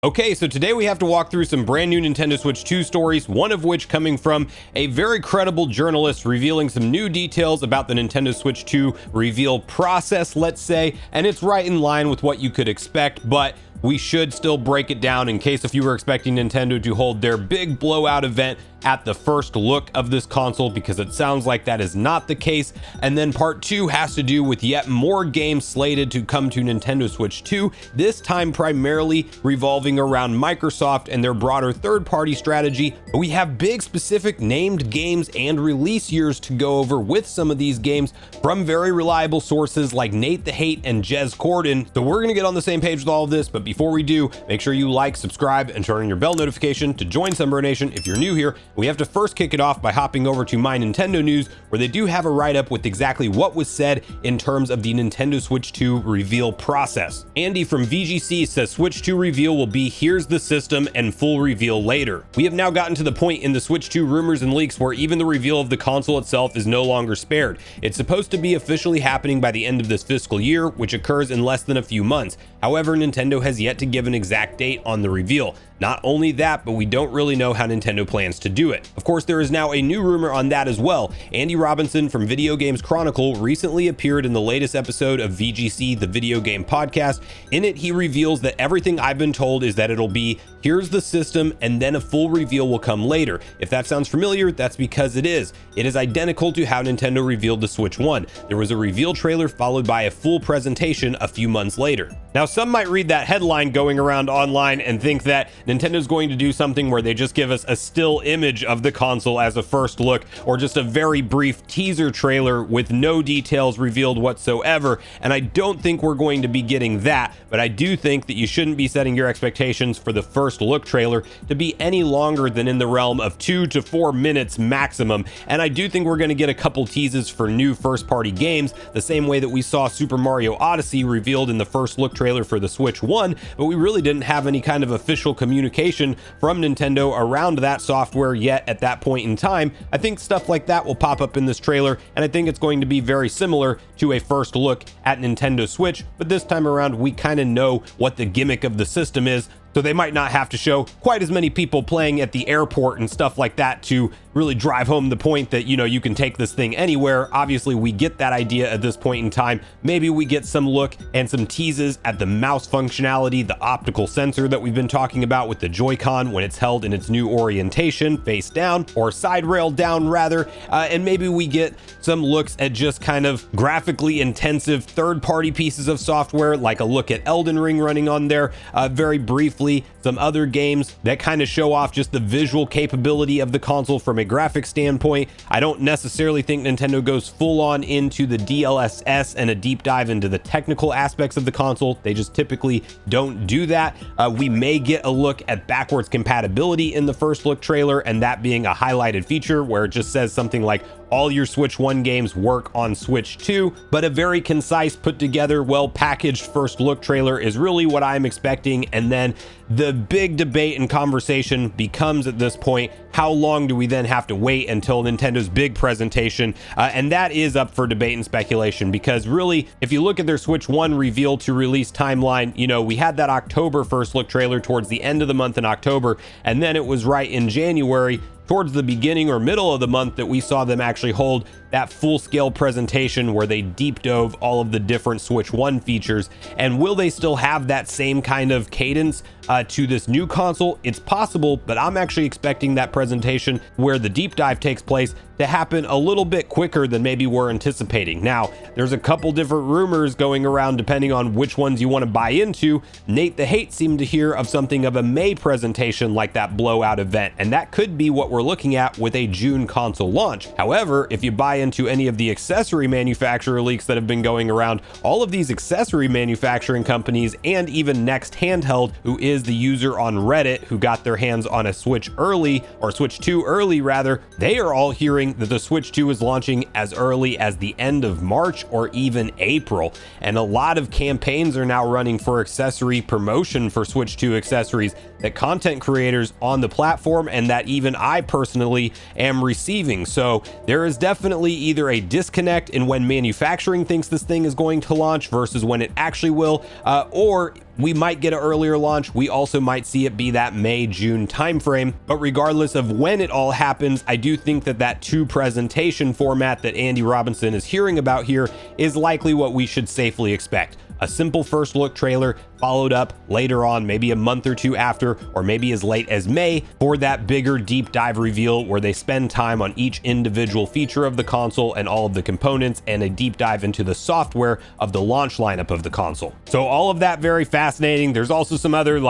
Okay, so today we have to walk through some brand new Nintendo Switch 2 stories, one of which coming from a very credible journalist revealing some new details about the Nintendo Switch 2 reveal process, let's say, and it's right in line with what you could expect, but we should still break it down in case if you were expecting Nintendo to hold their big blowout event at the first look of this console, because it sounds like that is not the case. And then part 2 has to do with yet more games slated to come to Nintendo Switch 2, this time primarily revolving around Microsoft and their broader third-party strategy. But we have big specific named games and release years to go over with some of these games from very reliable sources like Nate the Hate and Jez Corden. So we're gonna get on the same page with all of this, but before we do, make sure you like, subscribe, and turn on your bell notification to join Sunbro Nation if you're new here. We have to first kick it off by hopping over to My Nintendo News, where they do have a write-up with exactly what was said in terms of the Nintendo Switch 2 reveal process. Andy from VGC says Switch 2 reveal will be here's the system and full reveal later. We have now gotten to the point in the Switch 2 rumors and leaks where even the reveal of the console itself is no longer spared. It's supposed to be officially happening by the end of this fiscal year, which occurs in less than a few months. However, Nintendo has yet to give an exact date on the reveal. Not only that, but we don't really know how Nintendo plans to do it. Of course, there is now a new rumor on that as well. Andy Robinson from Video Games Chronicle recently appeared in the latest episode of VGC, the video game podcast. In it, he reveals that everything I've been told is that it'll be, here's the system, and then a full reveal will come later. If that sounds familiar, that's because it is. It is identical to how Nintendo revealed the Switch 1. There was a reveal trailer followed by a full presentation a few months later. Now, some might read that headline going around online and think that Nintendo's going to do something where they just give us a still image of the console as a first look, or just a very brief teaser trailer with no details revealed whatsoever. And I don't think we're going to be getting that, but I do think that you shouldn't be setting your expectations for the first look trailer to be any longer than in the realm of 2 to 4 minutes maximum. And I do think we're going to get a couple teases for new first party games, the same way that we saw Super Mario Odyssey revealed in the first look trailer for the Switch 1, but we really didn't have any kind of official communication from Nintendo around that software yet at that point in time. I think stuff like that will pop up in this trailer, and I think it's going to be very similar to a first look at Nintendo Switch, but this time around we kind of know what the gimmick of the system is, so they might not have to show quite as many people playing at the airport and stuff like that to really drive home the point that, you know, you can take this thing anywhere. Obviously, we get that idea at this point in time. Maybe we get some look and some teases at the mouse functionality, the optical sensor that we've been talking about with the Joy-Con when it's held in its new orientation, face down, or side rail down rather. And maybe we get some looks at just kind of graphically intensive third-party pieces of software, like a look at Elden Ring running on there very briefly. Some other games that kind of show off just the visual capability of the console from a graphic standpoint. I don't necessarily think Nintendo goes full on into the DLSS and a deep dive into the technical aspects of the console. They just typically don't do that. We may get a look at backwards compatibility in the first look trailer, and that being a highlighted feature where it just says something like all your Switch 1 games work on Switch 2, but a very concise, put together, well packaged first look trailer is really what I'm expecting. And then the big debate and conversation becomes at this point, how long do we then have to wait until Nintendo's big presentation? And that is up for debate and speculation, because really, if you look at their Switch 1 reveal to release timeline, you know, we had that October first look trailer towards the end of the month in October, and then it was right in January, towards the beginning or middle of the month, that we saw them actually hold that full-scale presentation where they deep dove all of the different Switch 1 features. And will they still have that same kind of cadence to this new console? It's possible, but I'm actually expecting that presentation where the deep dive takes place to happen a little bit quicker than maybe we're anticipating. Now, there's a couple different rumors going around depending on which ones you want to buy into. Nate the Hate seemed to hear of something of a May presentation like that blowout event, and that could be what we're looking at with a June console launch. However, if you buy into any of the accessory manufacturer leaks that have been going around, all of these accessory manufacturing companies, and even Next Handheld, who is the user on Reddit who got their hands on a Switch early, or Switch 2 early rather, they are all hearing that the Switch 2 is launching as early as the end of March or even April. And a lot of campaigns are now running for accessory promotion for Switch 2 accessories that content creators on the platform and that even I personally am receiving. So there is definitely either a disconnect in when manufacturing thinks this thing is going to launch versus when it actually will, or we might get an earlier launch. We also might see it be that May-June timeframe. But regardless of when it all happens, I do think that two presentation format that Andy Robinson is hearing about here is likely what we should safely expect. A simple first look trailer followed up later on, maybe a month or two after, or maybe as late as May, for that bigger deep dive reveal where they spend time on each individual feature of the console and all of the components, and a deep dive into the software of the launch lineup of the console. So all of that very fascinating. There's also some other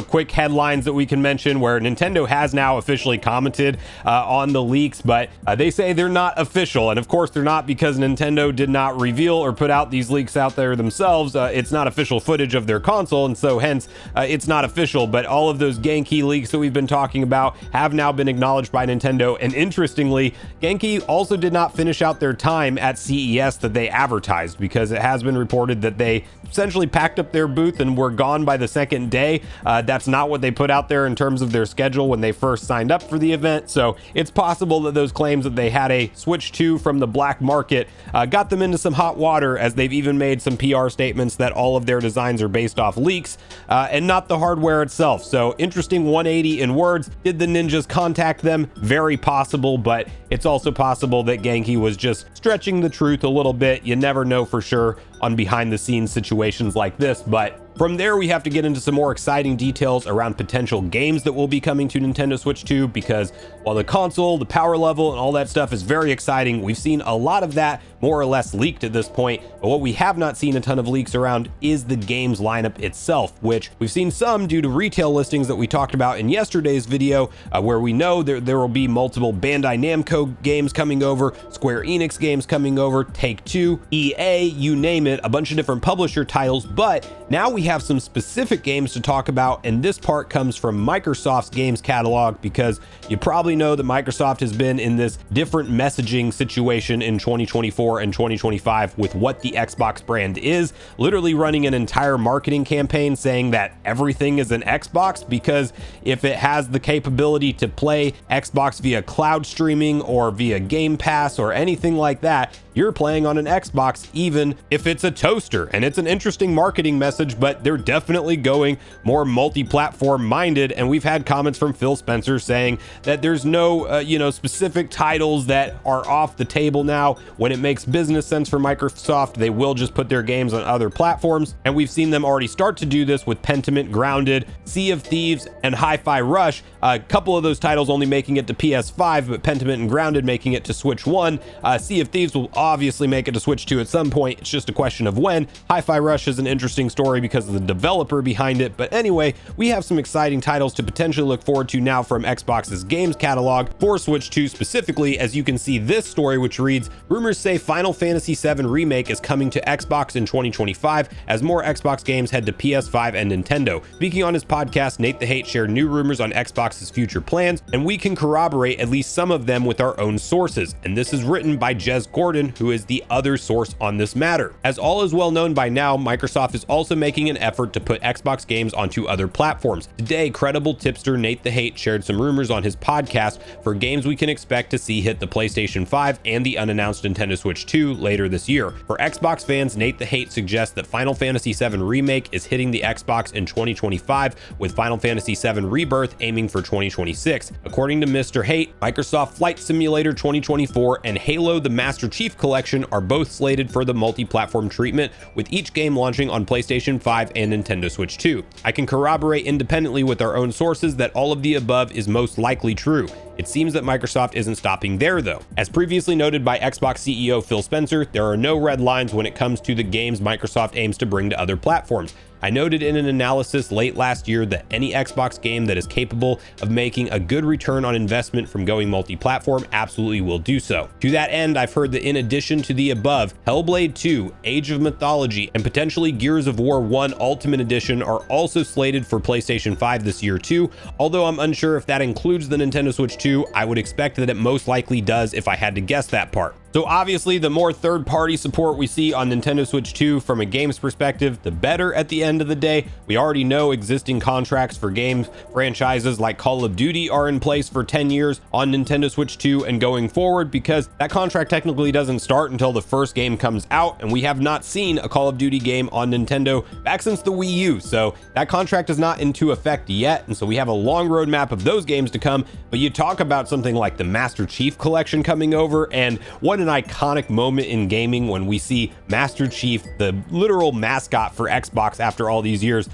quick headlines that we can mention where Nintendo has now officially commented on the leaks, but they say they're not official. And of course they're not, because Nintendo did not reveal or put out these leaks out there themselves. It's not official footage of their console, and so hence it's not official. But all of those Genki leaks that we've been talking about have now been acknowledged by Nintendo. And interestingly, Genki also did not finish out their time at CES that they advertised, because it has been reported that they essentially packed up their booth and were gone by the second day. That's not what they put out there in terms of their schedule when they first signed up for the event. So it's possible that those claims that they had a Switch 2 from the black market got them into some hot water, as they've even made some PR statements that all of their designs are based off leaks and not the hardware itself. So interesting 180 in words. Did the ninjas contact them? Very possible, but it's also possible that Genki was just stretching the truth a little bit. You never know for sure on behind the scenes situations like this. But from there, we have to get into some more exciting details around potential games that will be coming to Nintendo Switch 2, because while the console, the power level, and all that stuff is very exciting, we've seen a lot of that more or less leaked at this point. But what we have not seen a ton of leaks around is the games lineup itself, which we've seen some due to retail listings that we talked about in yesterday's video, where we know there will be multiple Bandai Namco games coming over, Square Enix games coming over, Take-Two, EA, you name it, a bunch of different publisher titles. But now we have some specific games to talk about, and this part comes from Microsoft's games catalog, because you probably know that Microsoft has been in this different messaging situation in 2024 and 2025 with what the Xbox brand is, literally running an entire marketing campaign saying that everything is an Xbox, because if it has the capability to play Xbox via cloud streaming or via Game Pass or anything like that, you're playing on an Xbox, even if it's a toaster. And it's an interesting marketing message, but they're definitely going more multi-platform minded. And we've had comments from Phil Spencer saying that there's no, specific titles that are off the table now. When it makes business sense for Microsoft, they will just put their games on other platforms. And we've seen them already start to do this with Pentiment, Grounded, Sea of Thieves, and Hi-Fi Rush. A couple of those titles only making it to PS5, but Pentiment and Grounded making it to Switch 1. Sea of Thieves will obviously make it to Switch 2 at some point. It's just a question of when. Hi-Fi Rush is an interesting story because of the developer behind it. But anyway, we have some exciting titles to potentially look forward to now from Xbox's games catalog for Switch 2 specifically. As you can see this story, which reads, rumors say Final Fantasy VII Remake is coming to Xbox in 2025 as more Xbox games head to PS5 and Nintendo. Speaking on his podcast, Nate the Hate shared new rumors on Xbox's future plans, and we can corroborate at least some of them with our own sources. And this is written by Jez Gordon, who is the other source on this matter. As all is well known by now, Microsoft is also making an effort to put Xbox games onto other platforms. Today, credible tipster Nate the Hate shared some rumors on his podcast for games we can expect to see hit the PlayStation 5 and the unannounced Nintendo Switch 2 later this year. For Xbox fans, Nate the Hate suggests that Final Fantasy VII Remake is hitting the Xbox in 2025, with Final Fantasy VII Rebirth aiming for 2026. According to Mr. Hate, Microsoft Flight Simulator 2024 and Halo the Master Chief Collection are both slated for the multi-platform treatment, with each game launching on PlayStation 5 and Nintendo Switch 2. I can corroborate independently with our own sources that all of the above is most likely true. It seems that Microsoft isn't stopping there though. As previously noted by Xbox CEO Phil Spencer, there are no red lines when it comes to the games Microsoft aims to bring to other platforms. I noted in an analysis late last year that any Xbox game that is capable of making a good return on investment from going multi-platform absolutely will do so. To that end, I've heard that in addition to the above, Hellblade 2, Age of Mythology, and potentially Gears of War 1 Ultimate Edition are also slated for PlayStation 5 this year too. Although I'm unsure if that includes the Nintendo Switch 2, I would expect that it most likely does if I had to guess that part. So obviously, the more third-party support we see on Nintendo Switch 2 from a games perspective, the better at the end of the day. We already know existing contracts for game franchises like Call of Duty are in place for 10 years on Nintendo Switch 2 and going forward, because that contract technically doesn't start until the first game comes out, and we have not seen a Call of Duty game on Nintendo back since the Wii U. So that contract is not into effect yet, and so we have a long roadmap of those games to come. But you talk about something like the Master Chief Collection coming over, and what an iconic moment in gaming when we see Master Chief, the literal mascot for Xbox after all these years,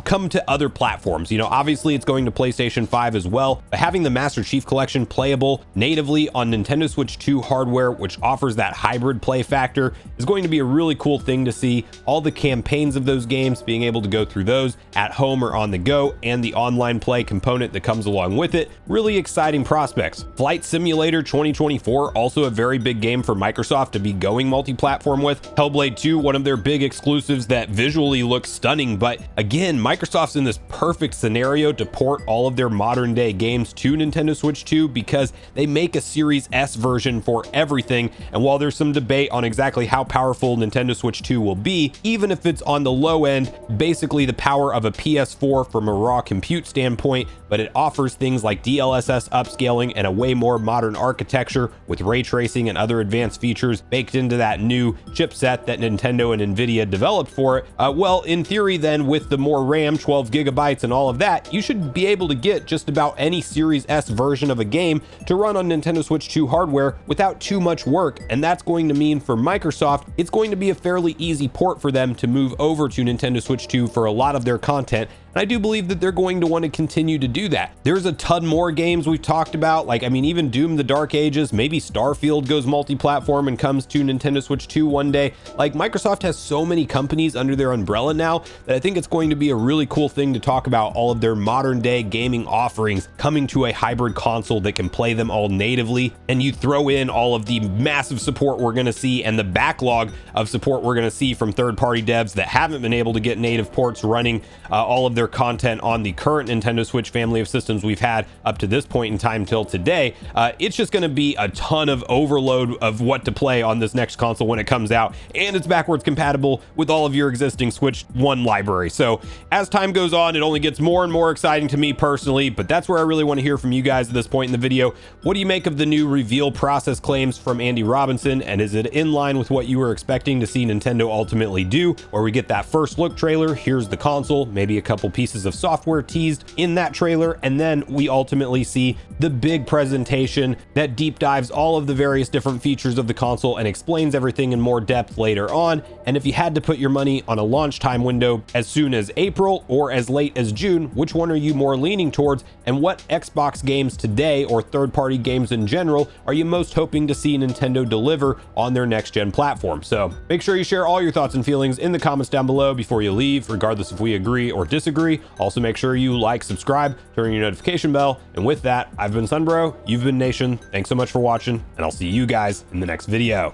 come to other platforms. You know, obviously it's going to PlayStation 5 as well, but having the Master Chief Collection playable natively on Nintendo Switch 2 hardware, which offers that hybrid play factor, is going to be a really cool thing to see. All the campaigns of those games, being able to go through those at home or on the go, and the online play component that comes along with it, really exciting prospects. Flight Simulator 2024, also a very big game for Microsoft to be going multi-platform with. Hellblade 2, one of their big exclusives that visually looks stunning, but again, Microsoft's in this perfect scenario to port all of their modern day games to Nintendo Switch 2 because they make a Series S version for everything. And while there's some debate on exactly how powerful Nintendo Switch 2 will be, even if it's on the low end, basically the power of a PS4 from a raw compute standpoint, but it offers things like DLSS upscaling and a way more modern architecture with ray tracing and other advanced features baked into that new chipset that Nintendo and Nvidia developed for it. Well, in theory then, with the more RAM, 12 gigabytes and all of that, you should be able to get just about any Series S version of a game to run on Nintendo Switch 2 hardware without too much work. And that's going to mean for Microsoft, it's going to be a fairly easy port for them to move over to Nintendo Switch 2 for a lot of their content. And I do believe that they're going to want to continue to do that. There's a ton more games we've talked about, like, I mean, even Doom the Dark Ages, maybe Starfield goes multi-platform and comes to Nintendo Switch 2 one day. Like, Microsoft has so many companies under their umbrella now that I think it's going to be a really cool thing to talk about all of their modern day gaming offerings coming to a hybrid console that can play them all natively. And you throw in all of the massive support we're going to see and the backlog of support we're going to see from third-party devs that haven't been able to get native ports running all of their content on the current Nintendo Switch family of systems we've had up to this point in time till today. It's just going to be a ton of overload of what to play on this next console when it comes out, and it's backwards compatible with all of your existing Switch 1 library. So as time goes on, it only gets more and more exciting to me personally, but that's where I really want to hear from you guys at this point in the video. What do you make of the new reveal process claims from Andy Robinson, and is it in line with what you were expecting to see Nintendo ultimately do, where we get that first look trailer, here's the console, maybe a couple pieces of software teased in that trailer, and then we ultimately see the big presentation that deep dives all of the various different features of the console and explains everything in more depth later on. And if you had to put your money on a launch time window as soon as April or as late as June, which one are you more leaning towards, and what Xbox games today or third-party games in general are you most hoping to see Nintendo deliver on their next-gen platform? So make sure you share all your thoughts and feelings in the comments down below before you leave, regardless if we agree or disagree. Also, make sure you like, subscribe, turn on your notification bell. And with that, I've been Sunbro, you've been Nation. Thanks so much for watching, and I'll see you guys in the next video.